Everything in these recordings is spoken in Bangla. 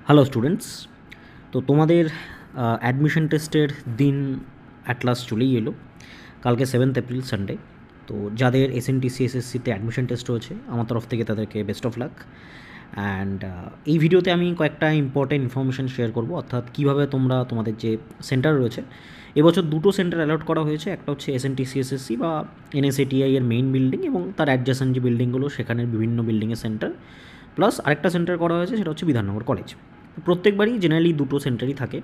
হ্যালো স্টুডেন্টস, তো তোমাদের অ্যাডমিশন টেস্টের দিন অ্যাট লাস্ট চলেই এলো। কালকে 7th এপ্রিল সানডে। তো যাদের এসএনটিসি এসএসসিতে অ্যাডমিশন টেস্ট হয়েছে, আমার তরফ থেকে তাদেরকে বেস্ট অফ লাক। অ্যান্ড এই ভিডিওতে আমি কয়েকটা ইম্পর্টেন্ট ইনফরমেশান শেয়ার করবো, অর্থাৎ কীভাবে তোমরা তোমাদের যে সেন্টার রয়েছে, এবছর দুটো সেন্টার অ্যালট করা হয়েছে। একটা হচ্ছে এসএনটিসি এসএসসি বা এনএসএটিআই এর মেইন বিল্ডিং এবং তার অ্যাডজাসেন্ট যে বিল্ডিংগুলো, সেখানের বিভিন্ন বিল্ডিংয়ের সেন্টার, প্লাস আরেকটা সেন্টার করা হয়েছে, সেটা হচ্ছে বিধাননগর কলেজ। প্রত্যেকবারই জেনারেলি দুটো সেন্টারই থাকে।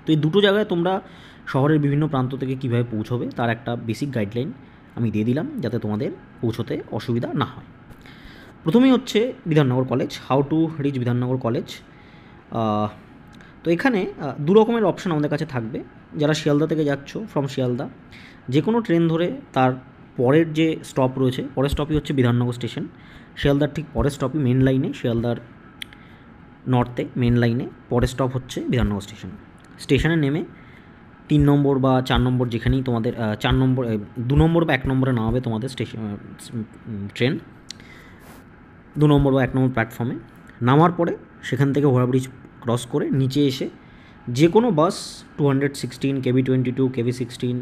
তো এই দুটো জায়গায় তোমরা শহরের বিভিন্ন প্রান্ত থেকে কীভাবে পৌঁছবে তার একটা বেসিক গাইডলাইন আমি দিয়ে দিলাম, যাতে তোমাদের পৌঁছতে অসুবিধা না হয়। প্রথমেই হচ্ছে Bidhannagar college, how to rich Bidhannagar college. তো এখানে দু রকমের অপশান আমাদের কাছে থাকবে। যারা শিয়ালদা থেকে যাচ্ছ, ফ্রম শিয়ালদা যে কোনো ট্রেন ধরে তার পরের যে স্টপ রয়েছে, পরের স্টপই হচ্ছে বিধাননগর স্টেশন। শিয়ালদার ঠিক পরের স্টপই মেন লাইনে, শিয়ালদার নর্থে মেন লাইনে পরের স্টপ হচ্ছে বিধাননগর স্টেশন। স্টেশনে নেমে 3 নম্বর বা 4 নম্বর, যেখানেই তোমাদের 4 নম্বর, 2 নম্বর বা 1 নম্বরে নামাবে তোমাদের স্টেশন ট্রেন, 2 নম্বর বা 1 নম্বর প্ল্যাটফর্মে নামার পরে সেখান থেকে ওভারব্রিজ ক্রস করে নিচে এসে যে কোনো বাস 216, KB22, KB16,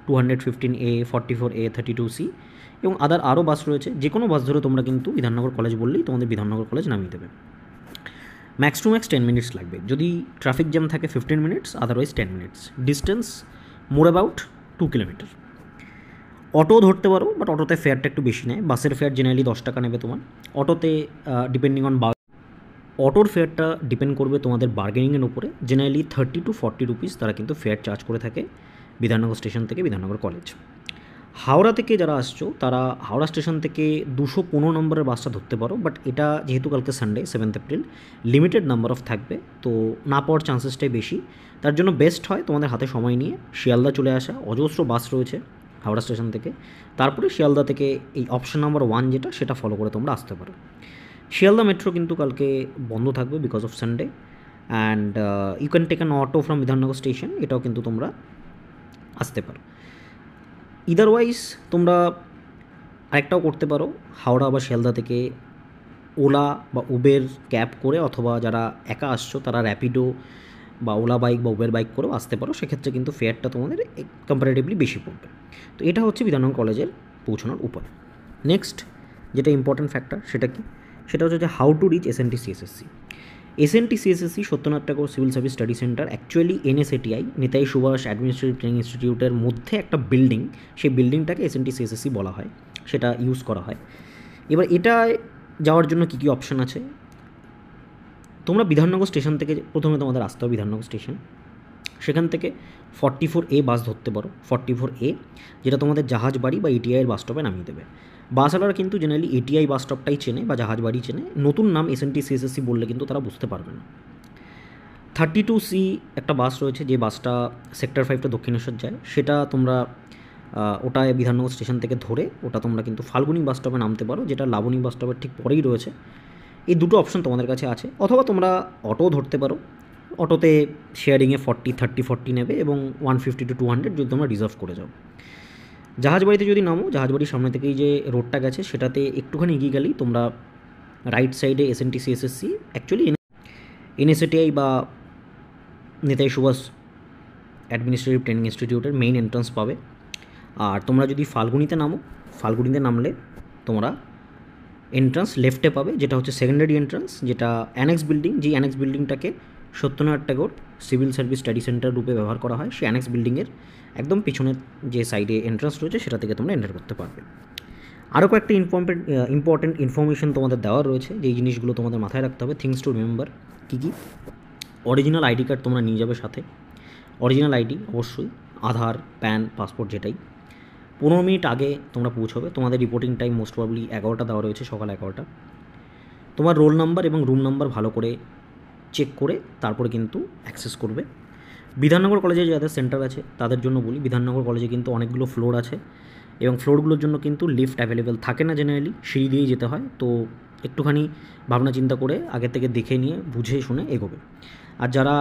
215A, 44A, 32C এবং আরও বাস রয়েছে। যে কোনো বাস ধরে তোমরা কিন্তু বিধাননগর কলেজ বললেই তোমাদের বিধাননগর কলেজ নামিয়ে দেবে। ম্যাক্স টু ম্যাক্স 10 মিনিটস লাগবে। যদি ট্রাফিক জ্যাম থাকে 15 minutes, otherwise 10 minutes. Distance more about 2 kilometre. Auto ধরতে পারো, বাট অটোতে ফেয়ারটা একটু বেশি নেয়। বাসের ফেয়ার জেনারেলি 10 টাকা নেবে তোমার। অটোতে ডিপেন্ডিং অন অটোর ফেয়ারটা ডিপেন্ড করবে তোমাদের বার্গেনিংয়ের উপরে। জেনারেলি 30 to 40 রুপিস তারা কিন্তু ফেয়ার চার্জ করে থাকে বিধাননগর স্টেশন থেকে বিধাননগর কলেজ। হাওড়া থেকে যারা আসছো তারা হাওড়া স্টেশন থেকে 215 নম্বরের বাসটা ধরতে পারো, বাট এটা যেহেতু কালকে Sunday 7th April, limited number of থাকবে, তো না পাওয়ার চান্সেসটাই বেশি। তার জন্য বেস্ট হয় তোমাদের হাতে সময় নিয়ে শিয়ালদা চলে আসা। অজস্র বাস রয়েছে হাওড়া স্টেশন থেকে। তারপরে শিয়ালদা থেকে এই অপশন নাম্বার 1 যেটা, সেটা ফলো করে তোমরা আসতে পারো। শিয়ালদা মেট্রো কিন্তু কালকে বন্ধ থাকবে because of Sunday. And you can take an auto from Bidhannagar station, এটাও কিন্তু তোমরা আসতে পারো। ইদারওয়াইজ তোমরা আরেকটাও করতে পারো, হাওড়া বা শিয়ালদা থেকে ওলা বা উবের ক্যাব করে, অথবা যারা একা আসছো তারা র্যাপিডো বা ওলা বাইক বা উবের বাইক করেও আসতে পারো। সেক্ষেত্রে কিন্তু ফেয়ারটা তোমাদের কম্পারেটিভলি বেশি পড়বে। তো এটা হচ্ছে বিধাননগর কলেজের পৌঁছানোর উপায়। নেক্সট যেটা ইম্পর্ট্যান্ট ফ্যাক্টর, সেটা কি? সেটা হচ্ছে যে how to reach SNTC SSC. SNTC SSC Satyanath Thakur civil service study centre actually NSATI, Netaji Subhas administrative training ইনস্টিটিউটের মধ্যে একটা বিল্ডিং। সেই বিল্ডিংটাকে এসএনটিসি এসএসসি বলা হয়, সেটা ইউজ করা হয়। এবার এটা যাওয়ার জন্য কী কী অপশান আছে? তোমরা বিধাননগর স্টেশন থেকে প্রথমে তোমাদের আসতে হবে বিধাননগর স্টেশন। সেখান থেকে 44A বাস ধরতে পারো। 44A যেটা তোমাদের জাহাজবাড়ি বা এটিআইয়ের বাস স্টপে নামিয়ে দেবে। বাসওয়ালারা কিন্তু জেনারেলি এটিআই বাস স্টপটাই চেনে বা জাহাজবাড়ি চেনে। নতুন নাম এসএনটিসি এসএসসি বললে কিন্তু তারা বুঝতে পারবে না। 32C একটা বাস রয়েছে, যে বাসটা সেক্টর 5টা দক্ষিণেশ্বর যায়। সেটা তোমরা ওটায় বিধাননগর স্টেশন থেকে ধরে ওটা তোমরা কিন্তু ফাল্গুনি বাস স্টপে নামতে পারো, যেটা লাবণী বাস স্টপের ঠিক পরেই রয়েছে। এই দুটো অপশন তোমাদের কাছে আছে। অথবা তোমরা অটো ধরতে পারো। অটোতে শেয়ারিংয়ে 30-40 নেবে এবং 150 to 200 যদি তোমরা রিজার্ভ করে যাও। জাহাজবাড়িতে যদি নামো, জাহাজবাড়ির সামনে থেকেই যে রোডটা গেছে সেটাতে একটুখানি এগিয়ে গেলেই তোমরা রাইট সাইডে এসএনটিসি এসএসসি, অ্যাকচুয়ালি এনএসএটিআই বা নেতাজি সুভাষ অ্যাডমিনিস্ট্রেটিভ ট্রেনিং ইনস্টিটিউটের মেইন এন্ট্রান্স পাবে। আর তোমরা যদি ফাল্গুনিতে নামো, ফাল্গুনিতে নামলে তোমরা এন্ট্রান্স লেফটে পাবে, যেটা হচ্ছে সেকেন্ডারি এন্ট্রান্স, যেটা অ্যানেক্স বিল্ডিং। যেই annexe বিল্ডিংটাকে Satyanath Thakur civil service study centre রূপে ব্যবহার করা হয়, সেই অ্যানেক্স বিল্ডিংয়ের একদম পিছনের যে সাইডে এন্ট্রান্স রয়েছে সেটা থেকে তোমরা এন্টার করতে পারবে। আরও কয়েকটা ইম্পর্টেন্ট ইনফরমেশন তোমাদের দেওয়া রয়েছে, যেই জিনিসগুলো তোমাদের মাথায় রাখতে হবে। থিংস টু রিমেম্বার কী কী? অরিজিনাল আইডি কার্ড তোমরা নিয়ে যাবে সাথে। অরিজিনাল আইডি অবশ্যই, আধার, প্যান, পাসপোর্ট যেটাই। 15 মিনিট আগে তোমরা পৌঁছবে। তোমাদের রিপোর্টিং টাইম মোস্ট প্রবাবলি 11টা দেওয়া রয়েছে, সকাল 11টা। তোমার রোল নাম্বার এবং রুম নাম্বার ভালো করে চেক করে তারপরে কিন্তু অ্যাক্সেস করবে। বিধাননগর কলেজে যাদের সেন্টার আছে তাদের জন্য বলি, বিধাননগর কলেজে কিন্তু অনেকগুলো ফ্লোর আছে এবং ফ্লোরগুলোর জন্য কিন্তু লিফট অ্যাভেলেবেল থাকে না, জেনারেলি সিঁড়ি দিয়েই যেতে হয়। তো একটুখানি ভাবনা চিন্তা করে আগে থেকে দেখে নিয়ে বুঝে শুনে এগোবে। আর যারা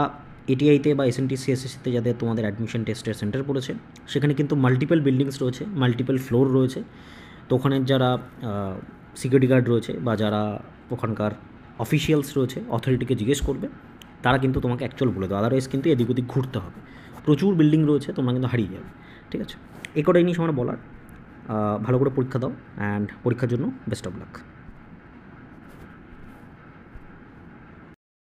এটিআইতে বা এসএনটিসি এসএসসিতে যাদের তোমাদের অ্যাডমিশন টেস্টের সেন্টার পড়েছে, সেখানে কিন্তু মাল্টিপল বিল্ডিংস রয়েছে, মাল্টিপল ফ্লোর রয়েছে। তো ওখানের যারা সিকিউরিটি গার্ড রয়েছে বা যারা ওখানকার অফিসিয়ালস রয়েছে, অথরিটিকে জিজ্ঞেস করবে, তারা কিন্তু তোমাকে অ্যাকচুয়াল বলে দেবে, আদারওয়াইজ কিন্তু এদিক ওদিক ঘুরতে হবে। প্রচুর বিল্ডিং রয়েছে, তোমরা কিন্তু হারিয়ে যাবে। ঠিক আছে, এই কটাই নিয়ে আমার বলার। ভালো করে পরীক্ষা দাও, অ্যান্ড পরীক্ষার জন্য বেস্ট অফ লাক।